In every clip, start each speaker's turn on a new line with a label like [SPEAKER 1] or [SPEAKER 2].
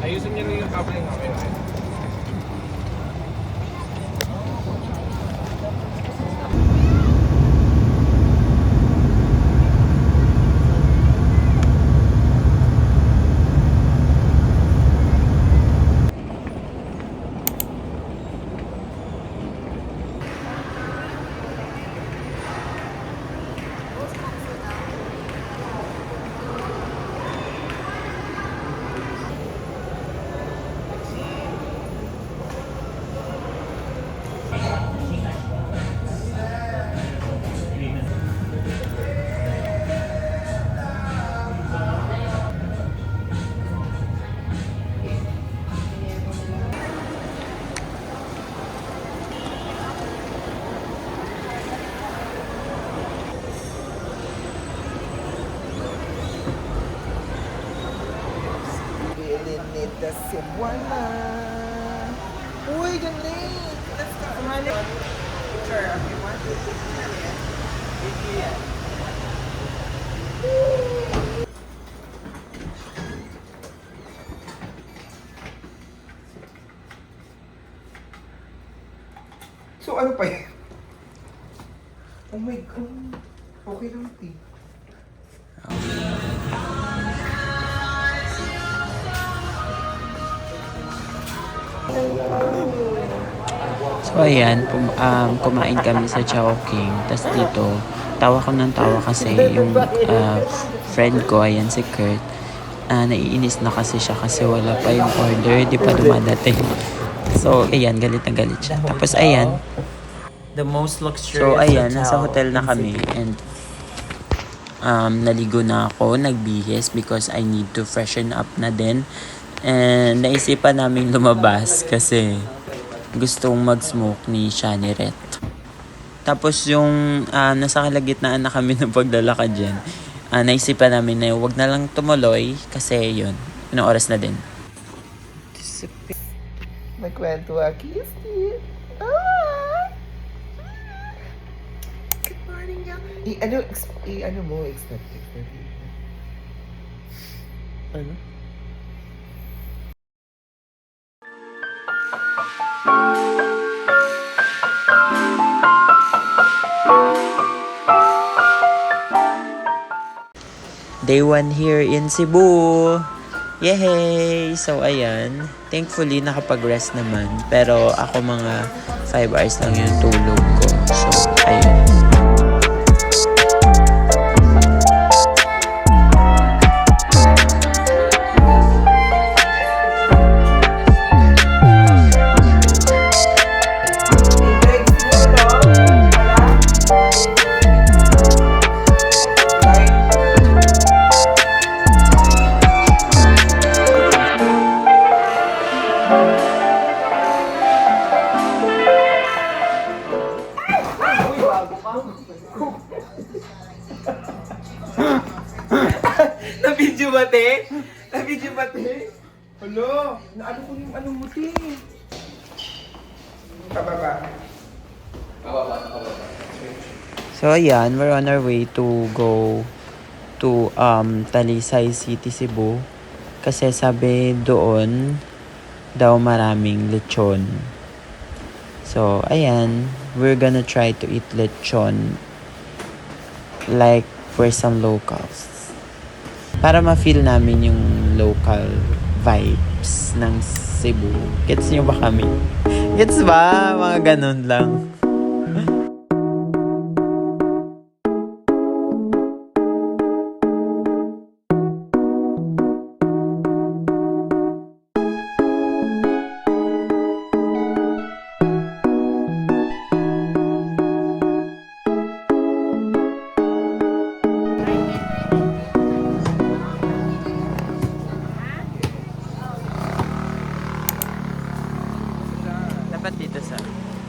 [SPEAKER 1] Ayusin niyo rin yung cable namin.
[SPEAKER 2] The Cebuana. Uy, galing! Let's go. Sumali. Picture, okay, 1, 2, 3. So, ano pa yun? Oh my God. Okay lang, T.
[SPEAKER 3] So ayan, kumain kami sa Chowking. Tapos dito, tawa ko ng tawa kasi yung friend ko, ayan si Kurt, naiinis na kasi siya kasi wala pa yung order, di pa dumadating. So ayan, galit na galit siya. Tapos ayan,
[SPEAKER 4] The most luxurious
[SPEAKER 3] so ayan,
[SPEAKER 4] hotel
[SPEAKER 3] nasa hotel na
[SPEAKER 4] in
[SPEAKER 3] kami
[SPEAKER 4] Cebu.
[SPEAKER 3] and naligo na ako, nagbihis because I need to freshen up na din. And naisipan namin lumabas kasi gustong mag-smoke ni Shaniret. Tapos yung nasa kalagitnaan na kami ng paglalakad dyan, naisipan namin na wag na lang tumuloy kasi yun, oras na din.
[SPEAKER 2] May kwento aki. Good morning, y'all. I-ano mo, expect. Ano?
[SPEAKER 3] Day 1 here in Cebu. Yay! So, ayan. Thankfully, nakapag-rest naman. Pero ako mga 5 hours lang yung tulog ko. So, ayun.
[SPEAKER 2] Na-video ba, te? Na-video ba, te? Hala, naano ko yung ano mo, te? Pababa.
[SPEAKER 3] So, ayan. We're on our way to go to Talisay City, Cebu. Kasi sabi doon daw maraming lechon. So, ayan. We're gonna try to eat lechon like we're some locals. Para ma-feel namin yung local vibes ng Cebu. Gets nyo ba kami? Gets ba? Mga ganun lang.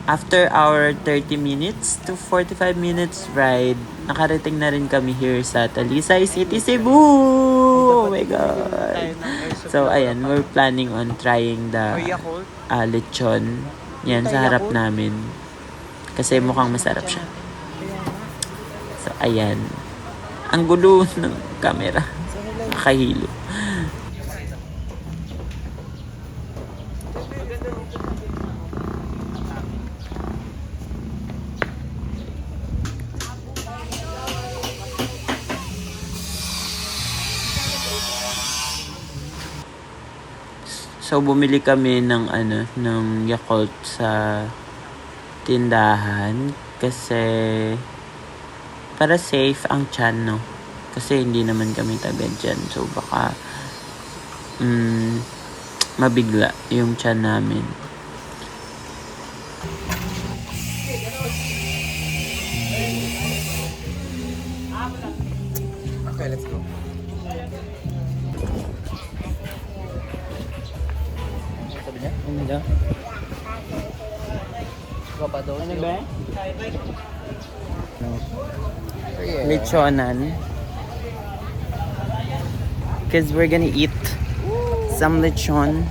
[SPEAKER 3] After our 30 minutes to 45 minutes ride, nakarating na rin kami here sa Talisay City, Cebu! Oh my God! So, ayan, we're planning on trying the lechon. Yan, sa harap namin. Kasi mukhang masarap siya. Ayan. Ang gulo ng camera. Nakahilo. So bumili kami ng ng Yakult sa tindahan kasi para safe ang tiyan, no? Kasi hindi naman kami taga dyan. So baka mabigla yung tiyan namin.
[SPEAKER 2] Okay, let's go.
[SPEAKER 3] Ano ba? Ano ba? Lechonan. Because we're gonna eat some lechon.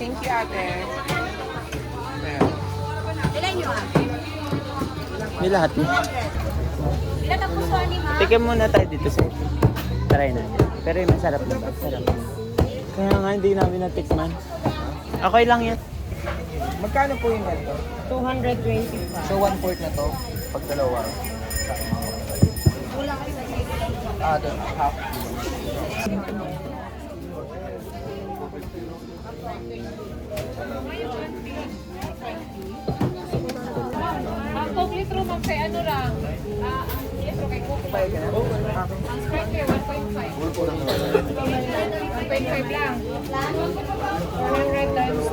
[SPEAKER 2] Thank you, ate.
[SPEAKER 3] May lahat mo. Tikim muna tayo dito sa try na. Pero yung masarap na ba? Sarap. Kaya nga hindi namin natikman. Okay lang yan.
[SPEAKER 2] Magkano po yung ganito?
[SPEAKER 1] 225.
[SPEAKER 2] So, 1/4 na to? Pag dalawa? The half.
[SPEAKER 1] Ang Coke litro ma'am kay ano lang? Ang litro kay Coke. Ang Sprite kay 1.5. 1.5 lang. 100 times.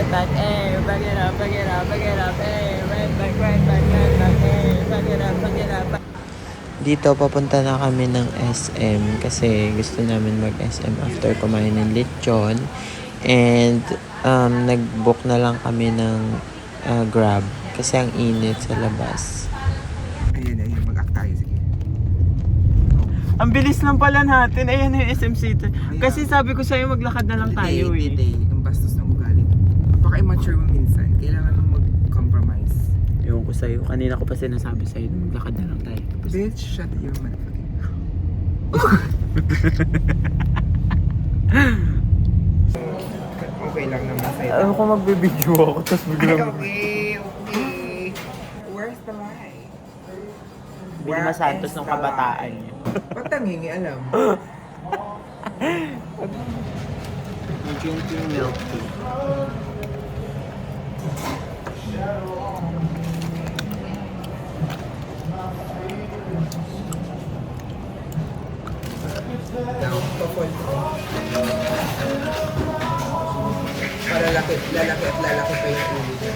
[SPEAKER 3] Back, back it up, back it up, back it up, right back, back it up, back it up. Dito papunta na kami ng SM kasi gusto namin mag-SM after kumain ng lechon. And nag-book na lang kami ng Grab kasi ang init sa labas.
[SPEAKER 2] Ayun, mag-act tayo. Sige.
[SPEAKER 3] Ang bilis lang pala natin. Ayan yung SM City. Kasi sabi ko sa'yo maglakad na lang tayo eh.
[SPEAKER 2] Ang bastos ng ugali. Paka-immature mo minsan. Kailangan mo mag-compromise.
[SPEAKER 3] Ewan ko sa'yo. Kanina ko pa sinasabi sa'yo na maglakad na lang tayo. Tapos,
[SPEAKER 2] Bitch, shut your motherfucking Okay lang naman sa'yo.
[SPEAKER 3] ano ko magbibideo ako tapos biglang
[SPEAKER 2] Okay. Where's the light?
[SPEAKER 3] Vilma Santos ng kabataan niya.
[SPEAKER 2] Ba't tangingi alam?
[SPEAKER 3] Drinking milk tea.
[SPEAKER 2] Down, pa-fall. Lalaki pa yung ulo niya.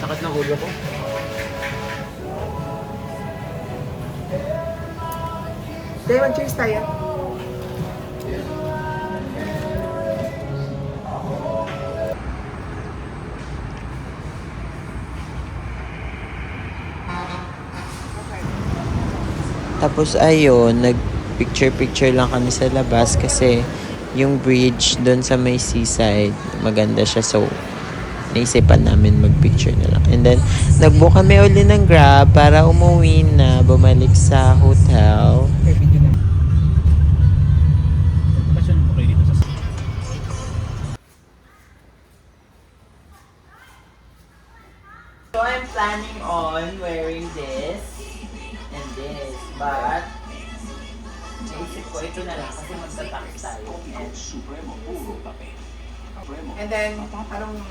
[SPEAKER 3] Sakit ng ulo ko.
[SPEAKER 2] Tayo, mag-cheers tayo.
[SPEAKER 3] Tapos ayun, nag-picture-picture lang kami sa labas kasi yung bridge doon sa may seaside, maganda siya. So, naisipan namin mag-picture na lang. And then, nag-book kami uli ng Grab para umuwi na, bumalik sa hotel. ko, ito na lang kasi magta-tax tayo.
[SPEAKER 2] And then, anong...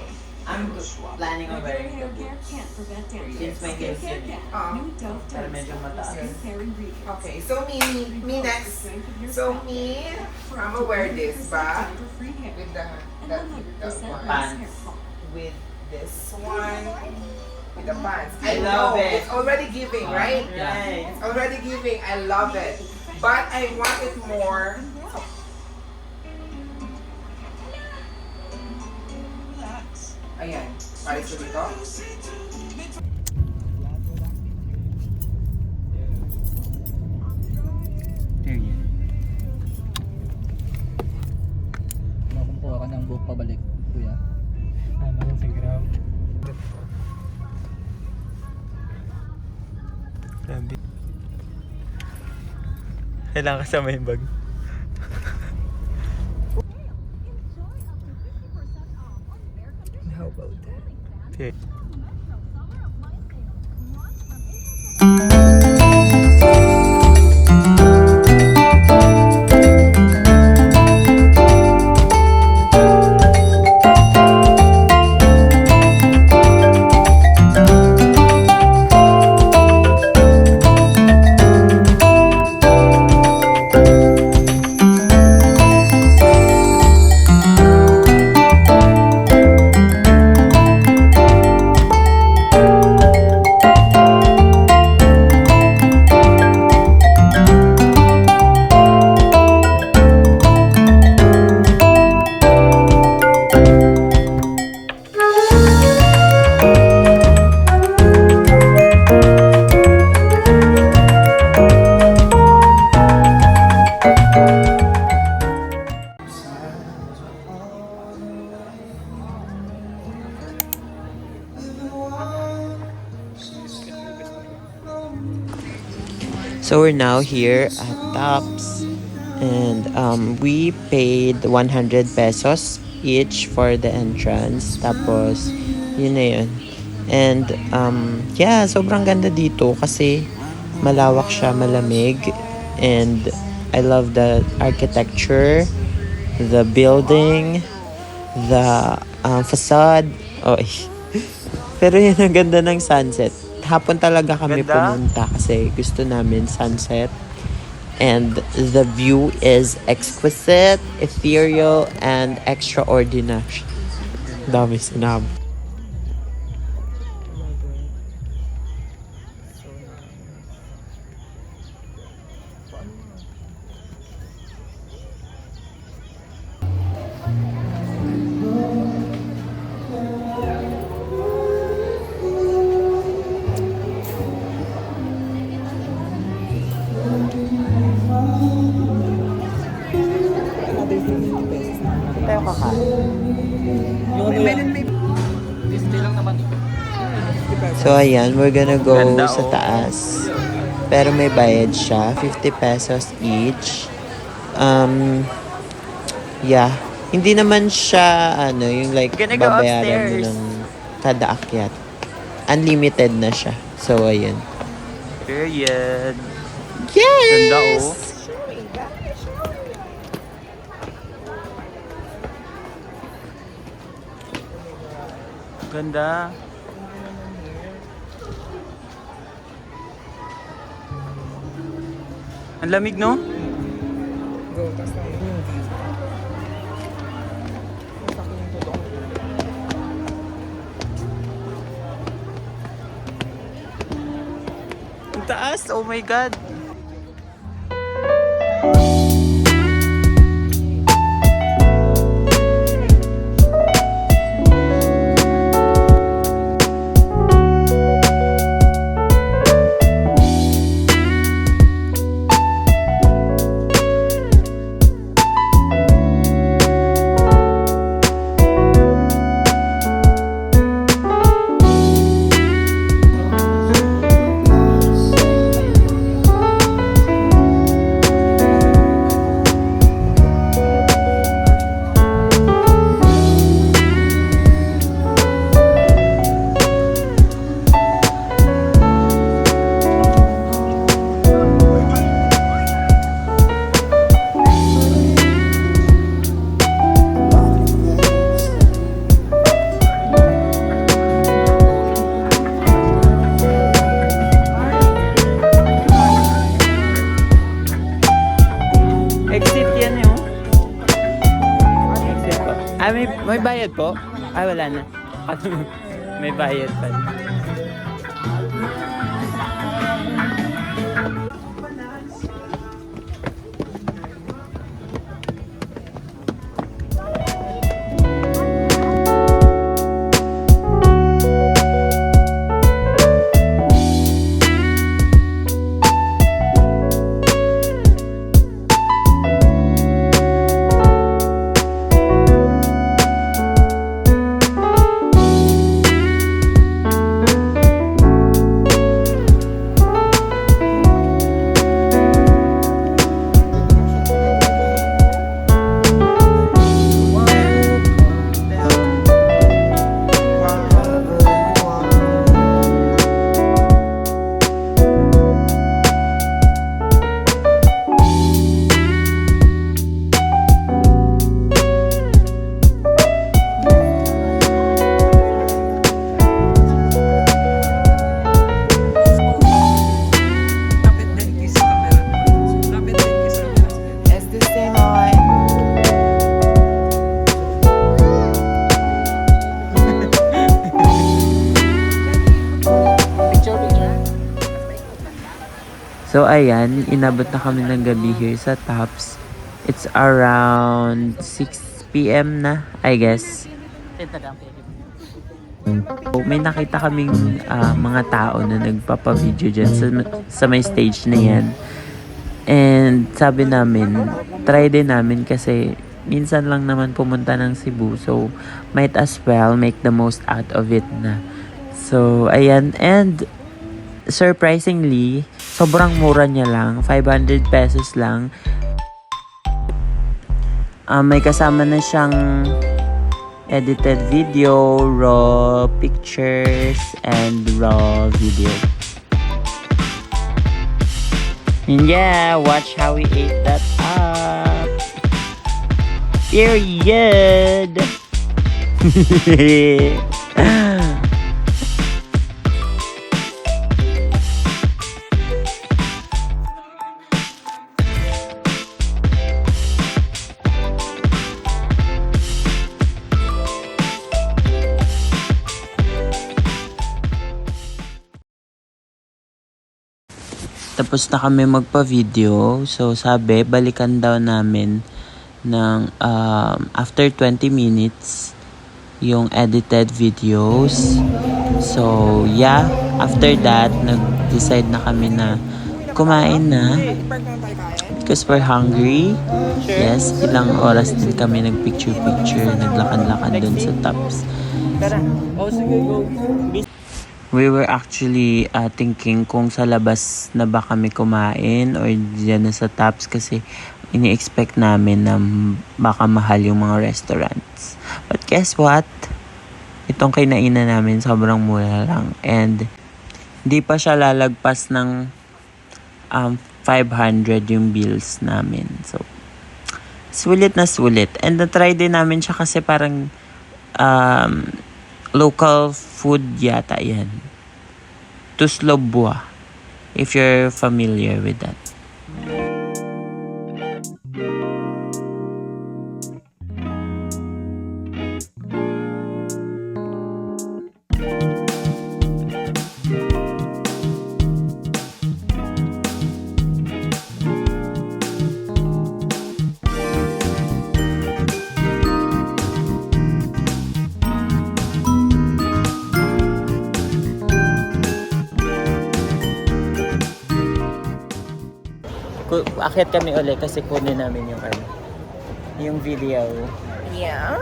[SPEAKER 3] I'm planning on wearing the boots. Since my kids yun eh. Pero medyo mataas.
[SPEAKER 2] Okay, so me next. So me, I'ma wear this ba? With the one.
[SPEAKER 3] Pants.
[SPEAKER 2] With this one. With the pants.
[SPEAKER 3] I love
[SPEAKER 2] know,
[SPEAKER 3] it.
[SPEAKER 2] It's already giving, right?
[SPEAKER 3] Right.
[SPEAKER 2] It's already giving. I love it. But I want it more. Ayan. Paris ko dito.
[SPEAKER 5] Makukuha ka ng buhok pabalik, kuya.
[SPEAKER 6] Ano yun sa ground? Grabe. Kailangan kasama yung bag.
[SPEAKER 2] How about that?
[SPEAKER 6] Okay.
[SPEAKER 3] So we're now here at Tops, and we paid 100 pesos each for the entrance. Tapos, yun na yun. And yeah, sobrang ganda dito kasi malawak siya, malamig. And I love the architecture, the building, the facade. Oh, pero yun, ang ganda ng sunset. Hapon talaga kami
[SPEAKER 6] Ganda.
[SPEAKER 3] pumunta kasi gusto namin sunset. And the view is exquisite, ethereal, and extraordinary. Dami sinabi. Tayo kakain. So ayan, we're gonna go
[SPEAKER 6] Ganda,
[SPEAKER 3] sa
[SPEAKER 6] oh.
[SPEAKER 3] taas. Pero may bayad siya, 50 pesos each. Yeah. Hindi naman siya, yung like,
[SPEAKER 6] Gonna go
[SPEAKER 3] babayaran mo
[SPEAKER 6] upstairs.
[SPEAKER 3] ng kada akyat. Unlimited na siya. So ayan.
[SPEAKER 6] Period.
[SPEAKER 3] Yes!
[SPEAKER 6] Ganda oh. Ganda. Ang lamig, no?
[SPEAKER 2] Go, tas tayo.
[SPEAKER 6] Ang taas, oh my God.
[SPEAKER 3] may bayad po? Ay, wala na. May bayad pa.
[SPEAKER 2] It's the same on.
[SPEAKER 3] So ayan, inabot na kami ng gabi here sa Tops. It's around 6 p.m. na, I guess. So, may nakita kaming mga tao na nagpapavideo dyan sa may stage na yan. And sabi namin, try din namin kasi minsan lang naman pumunta ng Cebu. So, might as well make the most out of it na. So, ayan. And surprisingly, sobrang mura niya lang. 500 pesos lang. May kasama na siyang edited video, raw pictures, and raw video. And yeah, watch how we ate that up. Period. Tapos na kami magpa-video. So, sabi, balikan daw namin ng after 20 minutes yung edited videos. So, yeah. After that, nag-decide na kami na kumain na. Because we're hungry. Yes, ilang oras din kami nag-picture-picture. Naglakad-lakad dun sa Tops. We were actually thinking kung sa labas na ba kami kumain or dyan na sa Tops kasi ini-expect namin na baka mahal yung mga restaurants. But guess what? Itong kinainan namin sobrang mura lang. And di pa siya lalagpas ng 500 yung bills namin. So, sulit na sulit. And na-try din namin siya kasi parang local food yata yan. Tuslobwa. If you're familiar with that. Akit kami ulit kasi kunin namin yung video.
[SPEAKER 2] Yeah.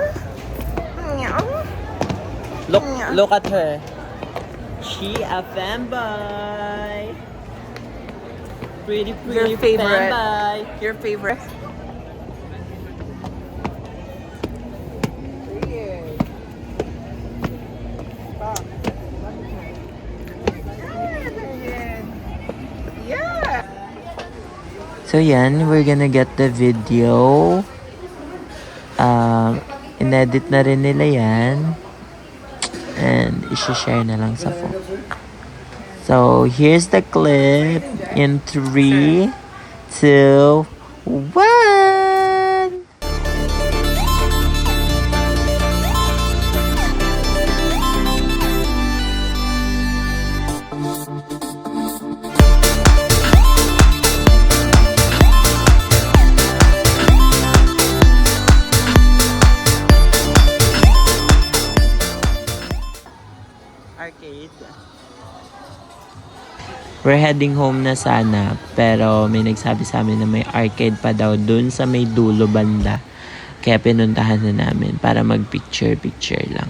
[SPEAKER 2] Yeah.
[SPEAKER 3] Look at her. She a fanboy. Pretty
[SPEAKER 2] Your favorite.
[SPEAKER 3] fanboy.
[SPEAKER 2] Your favorite. Yeah.
[SPEAKER 3] So yan, we're gonna get the video. Inedit na rin nila yan. And isi-share na lang sa phone. So here's the clip in 3, 2, 1. We're heading home na sana, pero may nagsabi sa amin na may arcade pa daw dun sa may dulo banda. Kaya pinuntahan na namin para mag-picture-picture lang.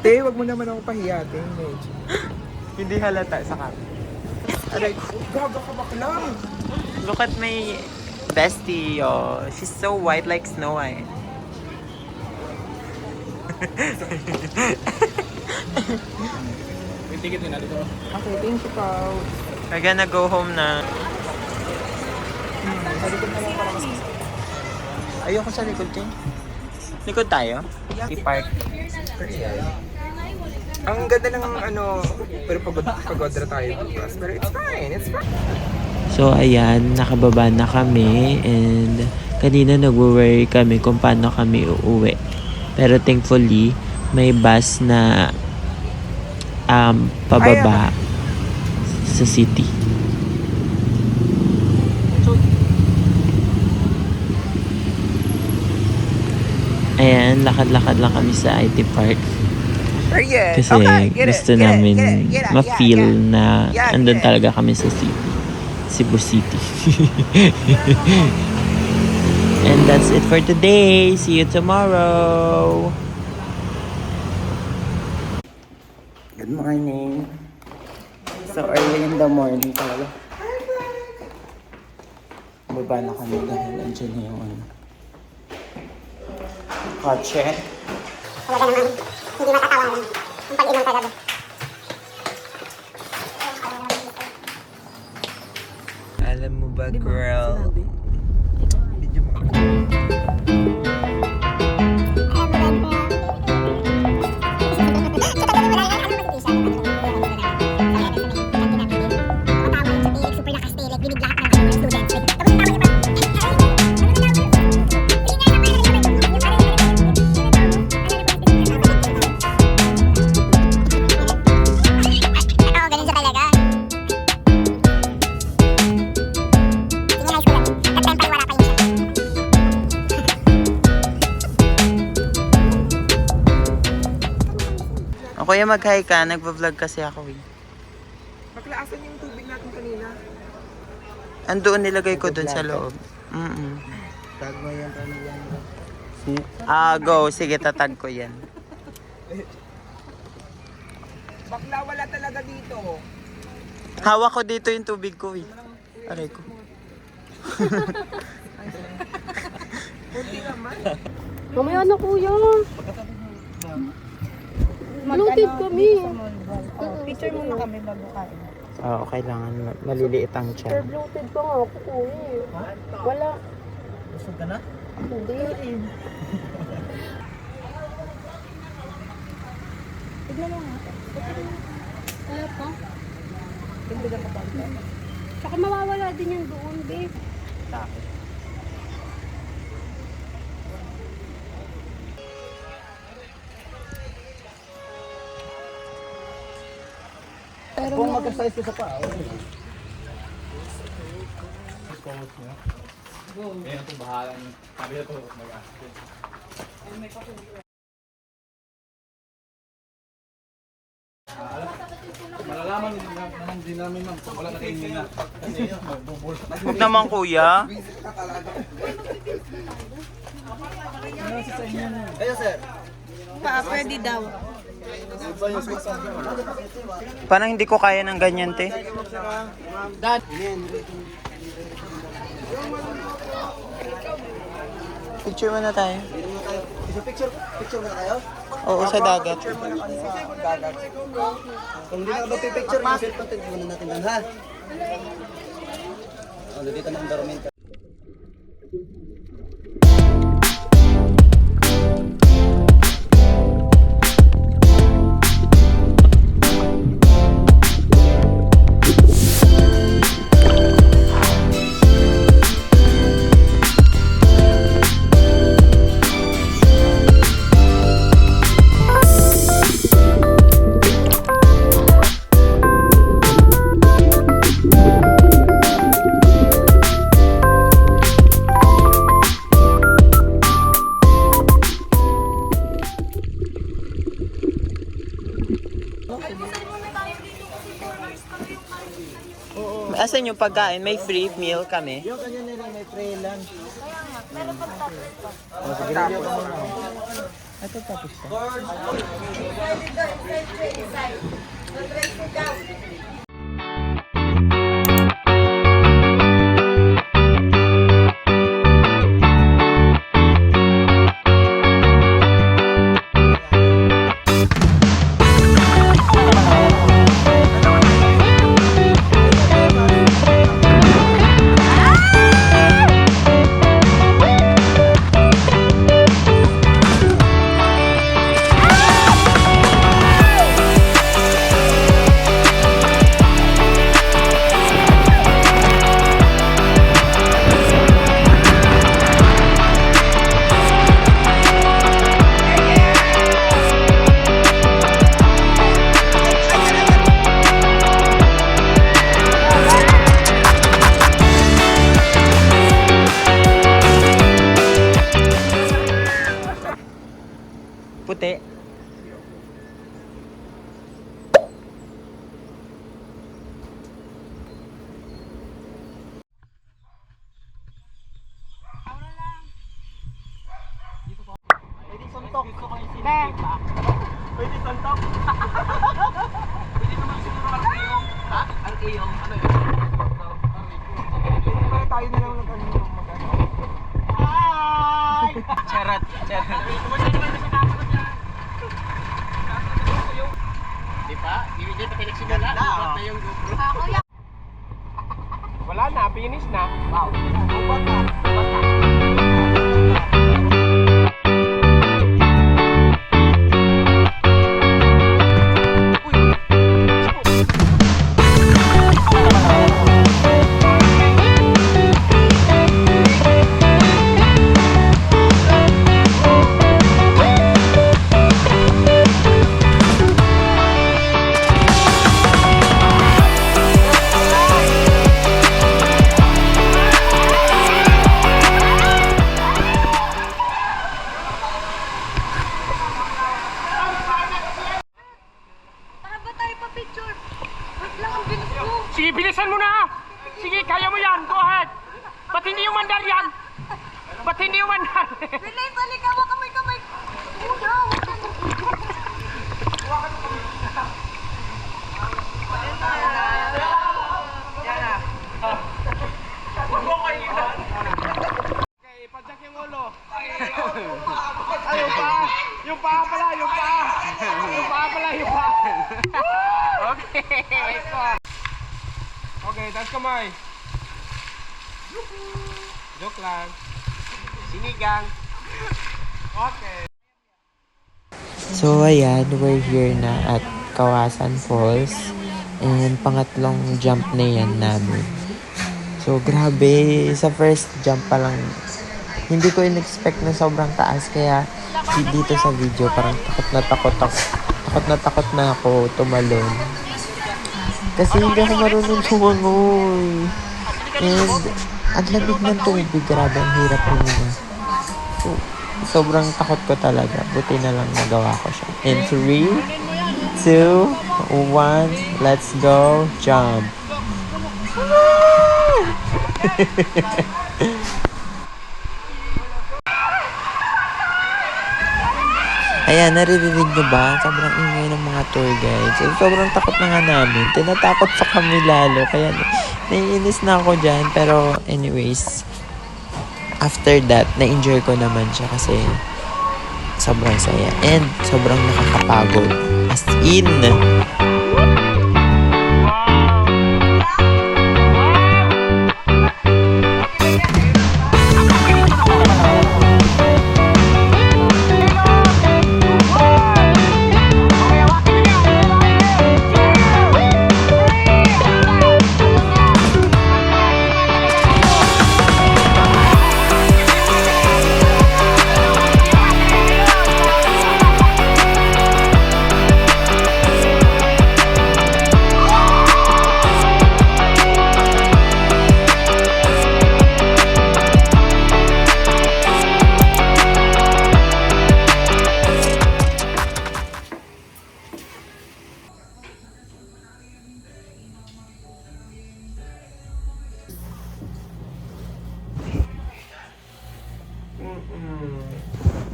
[SPEAKER 2] Te, wag mo naman ako pahiyatin, medyo.
[SPEAKER 6] Hindi halata sa camera.
[SPEAKER 2] Aray, gaga ka bakla.
[SPEAKER 6] Look at my bestie, oh. She's so white like Snow White.
[SPEAKER 2] Okay, thank you, Pao.
[SPEAKER 6] We're gonna go home na. Ayoko sa likod, King. Likod tayo? I-park.
[SPEAKER 2] Ang ganda ng ano, pero pagod na tayo bukas. Pero it's fine, it's fine.
[SPEAKER 3] So ayan, nakababa na kami and kanina nag-worry kami kung paano kami uuwi. Pero thankfully, may bus na pababa sa city. Ayan, lakad-lakad lang kami sa IT Park. Kasi gusto namin ma-feel na andun talaga kami sa city. Cebu City. And that's it for today. See you tomorrow. Good morning. So early in the morning talaga. Baba na kami dahil andyan na yung kotse.
[SPEAKER 7] Talaga naman, hindi matatawanan ang pag-inom talaga.
[SPEAKER 6] Alam mo ba, girl? Kuya, mag-hi ka. Nagpa-vlog kasi ako eh.
[SPEAKER 2] Bakla, asan yung tubig natin kanina?
[SPEAKER 6] Andoon nilagay ko dun sa loob.
[SPEAKER 5] Tag mo yan,
[SPEAKER 6] Go. Sige, tatag ko yan.
[SPEAKER 2] Bakla, wala talaga dito.
[SPEAKER 6] Hawak ko dito yung tubig ko eh. Aray ko.
[SPEAKER 2] Kunti naman.
[SPEAKER 1] Mamaya na kuya. Bloated kami.
[SPEAKER 7] Picture muna kami bago kain.
[SPEAKER 6] Oo, kailangan maliliit ang tiyan.
[SPEAKER 1] Bloated pa nga ako kuya. Wala.
[SPEAKER 5] Busog ka na?
[SPEAKER 1] Hindi. Tignan mo nga. Wala pa.
[SPEAKER 7] Tignan mo pa.
[SPEAKER 1] Saka mawawala din yan doon, babe.
[SPEAKER 5] Kung mag-size ka sa pa, okay. Ayan ito, bahala nyo. Sabi na ito, mag-askin. Malalaman naman din namin, ma'am. Kung wala na kayo nila. Kasi yun, magbubul.
[SPEAKER 6] Huwag naman, kuya.
[SPEAKER 5] Ayan, sir.
[SPEAKER 7] Pwede daw.
[SPEAKER 6] Parang hindi ko kaya ng ganyan, te. Picture muna tayo.
[SPEAKER 5] Picture na kayo?
[SPEAKER 6] Oo, sa dagat.
[SPEAKER 5] Kung hindi na mag-picture, i-set content muna natin lang, ha? Dito na ang environment.
[SPEAKER 6] Asan yung pagkain? May free meal kami.
[SPEAKER 3] Yung kanya nila may free lunch. Pero pagtapos pa. O, sige, review ka muna. Ito tapos pa.
[SPEAKER 6] Puti. Charot. Di ba? Hindi pa pinagsimula. Dapat na yung GoPro. Wala na, finish na. Wow. Ubat na.
[SPEAKER 8] Sige, bilisan mo na! Sige, kaya mo yan! Go ahead! Ba't hindi umandar yan? Ba't hindi umandar?
[SPEAKER 1] Relay, balik ka mo kamay-kamay.
[SPEAKER 8] Okay, padyak yung ulo. Ay, yung paa! Yung paa pala! Yung paa! Yung paa pala! Yung paa! Okay! Okay, taas kamay. Joke lang. Sinigang. Okay.
[SPEAKER 3] So ayan, we're here na at Kawasan Falls. And pangatlong jump na yan namin. So grabe, sa first jump pa lang, hindi ko in-expect na sobrang taas. Kaya dito sa video, parang takot na ako tumalon. Kasi hindi ako marunong tumangoy. And ang lamig ng tubig, grabe ang hirap huminga. So, sobrang takot ko talaga. Buti na lang nagawa ko siya. In 3, 2, 1, let's go, jump! Ayan, naririnig nyo ba? Sobrang ingay ng mga tour guides. So, sobrang takot na nga namin. Tinatakot pa kami lalo. Kaya naiinis na ako dyan. Pero anyways, after that, na-enjoy ko naman siya kasi sobrang saya. And sobrang nakakapagod. As in,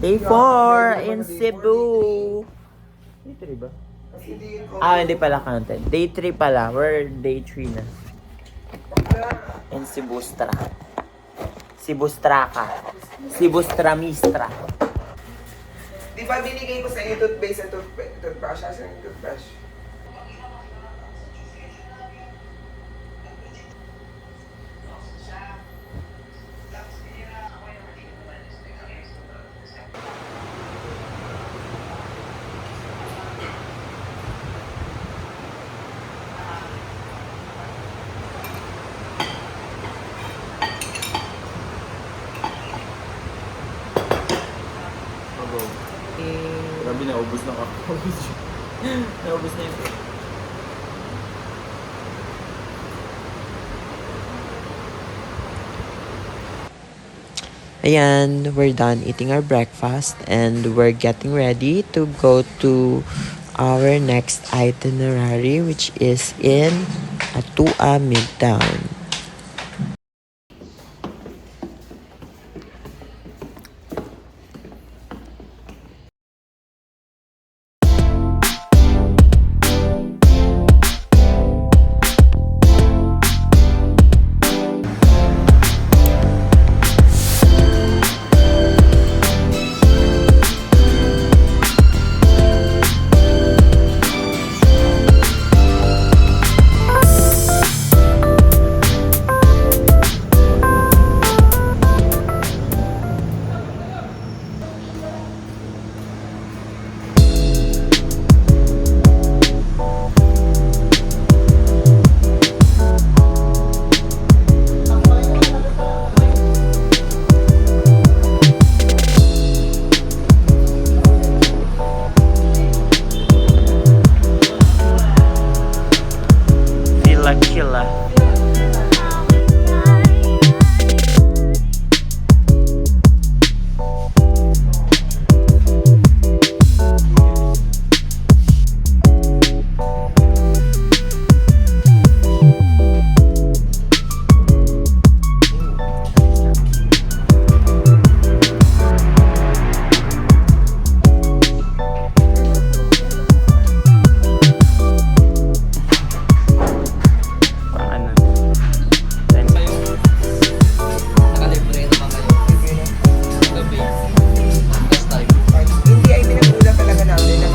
[SPEAKER 6] Day 4 in Cebu. Day 3 ba? Hindi pala counted. Day 3 pala. We're day 3 na. In Cebustra. Cebustraka. Cebustramista.
[SPEAKER 2] Di ba binigay ko sa inyo toothpaste at toothbrush? Asan yung toothbrush?
[SPEAKER 5] Grabe na, ubos na ako.
[SPEAKER 6] Naubos na yun.
[SPEAKER 3] Ayan, we're done eating our breakfast and we're getting ready to go to our next itinerary, which is in Atua Midtown.
[SPEAKER 6] Killa.
[SPEAKER 2] Hindi ay pinag-uula talaga namin na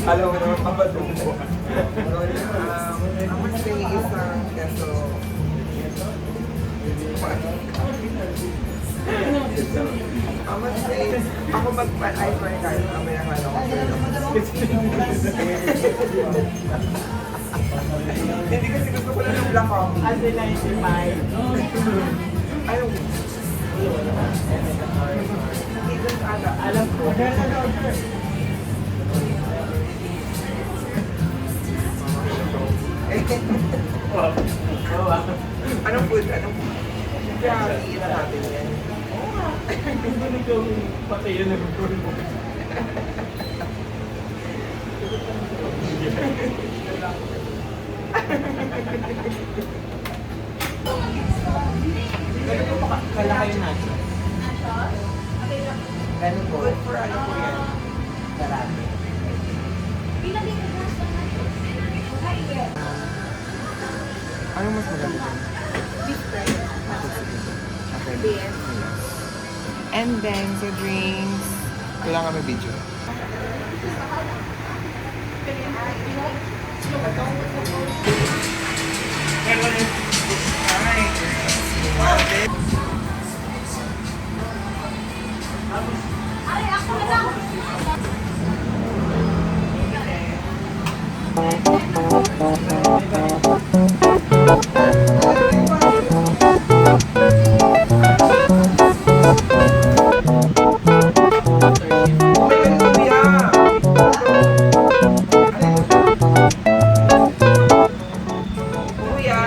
[SPEAKER 2] alam mo naman papatungo. Ang mas tingin isang kaso ang mas tingin ako mag-ay for kahit mamaya nga ako. Hindi kasi gusto ko na ng black coffee. As in 95. Ayaw. Alam ko. Anong food? Anong food? Kaya iina natin yan.
[SPEAKER 5] Patay yun ang
[SPEAKER 6] Kalaki yung nacho.
[SPEAKER 2] Ganun po. Good for ano po yan?
[SPEAKER 6] Karami.
[SPEAKER 2] Anong mas maganda dyan?
[SPEAKER 1] Beef fry.
[SPEAKER 2] Okay. And then, sa drinks, kailangan may video. Kuya!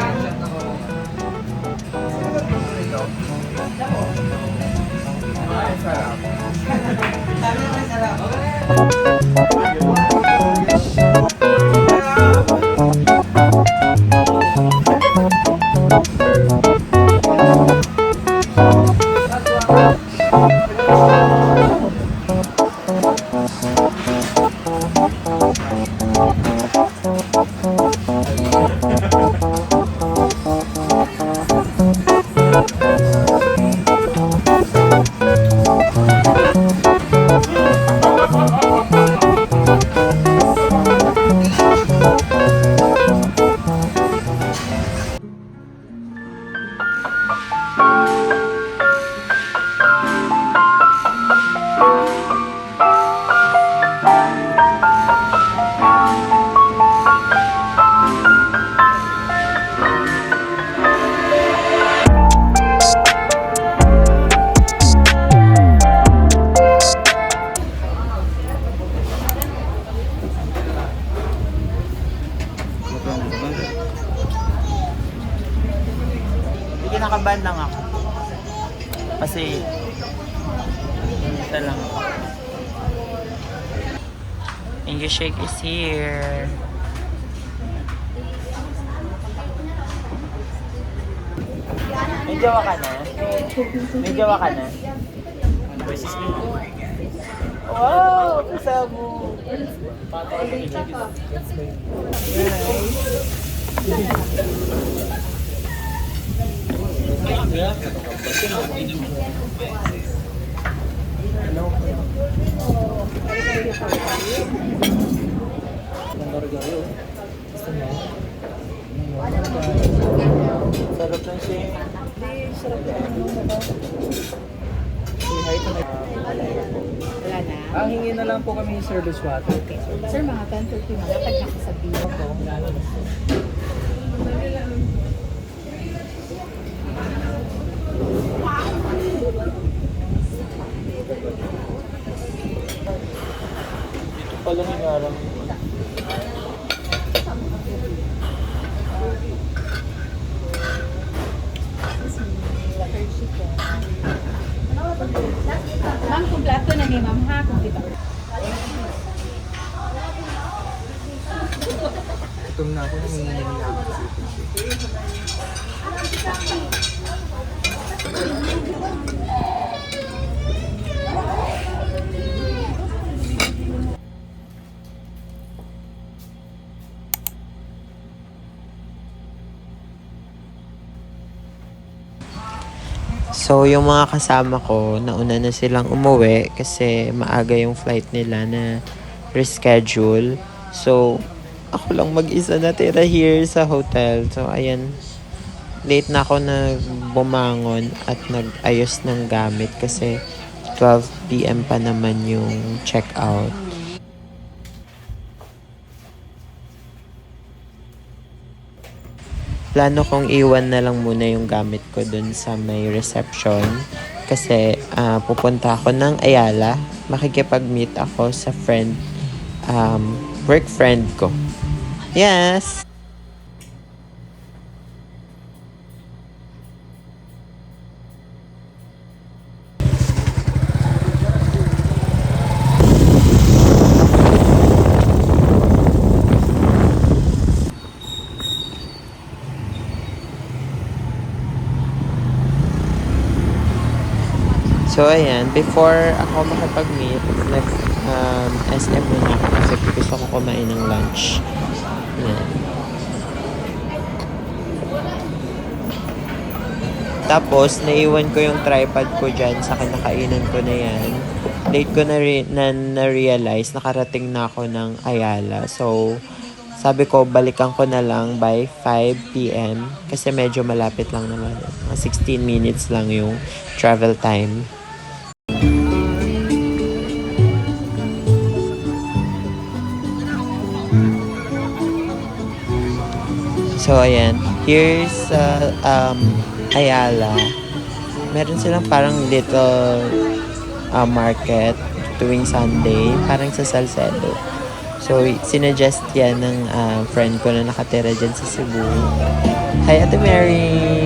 [SPEAKER 6] Kinakabahan lang ako. Kasi, isa lang. English shake is here. May jawa ka na? May jawa ka na? Wow! Kasama! Sarap ng shake.
[SPEAKER 5] Ang hingi na lang po kami yung service water.
[SPEAKER 1] Sir, mga 10:30 na. Lakad na sa biyo ko.
[SPEAKER 6] Dito pala nangyarang.
[SPEAKER 1] Ma'am, kumpleto na ni ma'am ha. Kumpleto.
[SPEAKER 5] Gutom na ako, nanginginig na ako.
[SPEAKER 3] So, yung mga kasama ko, nauna na silang umuwi kasi maaga yung flight nila na reschedule. So, ako lang mag-isa natira here sa hotel. So, ayan. Late na ako na bumangon at nag-ayos ng gamit kasi 12 PM pa naman yung check-out. Plano kong iwan na lang muna yung gamit ko dun sa may reception kasi pupunta ako ng Ayala. Makikipag-meet ako sa friend, work friend ko. Yes! So, ayan. Before ako makipag-meet, SM muna ako kasi gusto ko kumain ng lunch. Ayan. Tapos, naiwan ko yung tripod ko dyan sa kinakainan ko na yan. Late ko na-realize, nakarating na ako ng Ayala. So, sabi ko, balikan ko na lang by 5 PM kasi medyo malapit lang naman. 16 minutes lang yung travel time. So, ayan. Here's Ayala. Meron silang parang little market tuwing Sunday. Parang sa Salcedo. So, sinuggest yan ng friend ko na nakatira dyan sa Cebu. Hi, Ate Mary!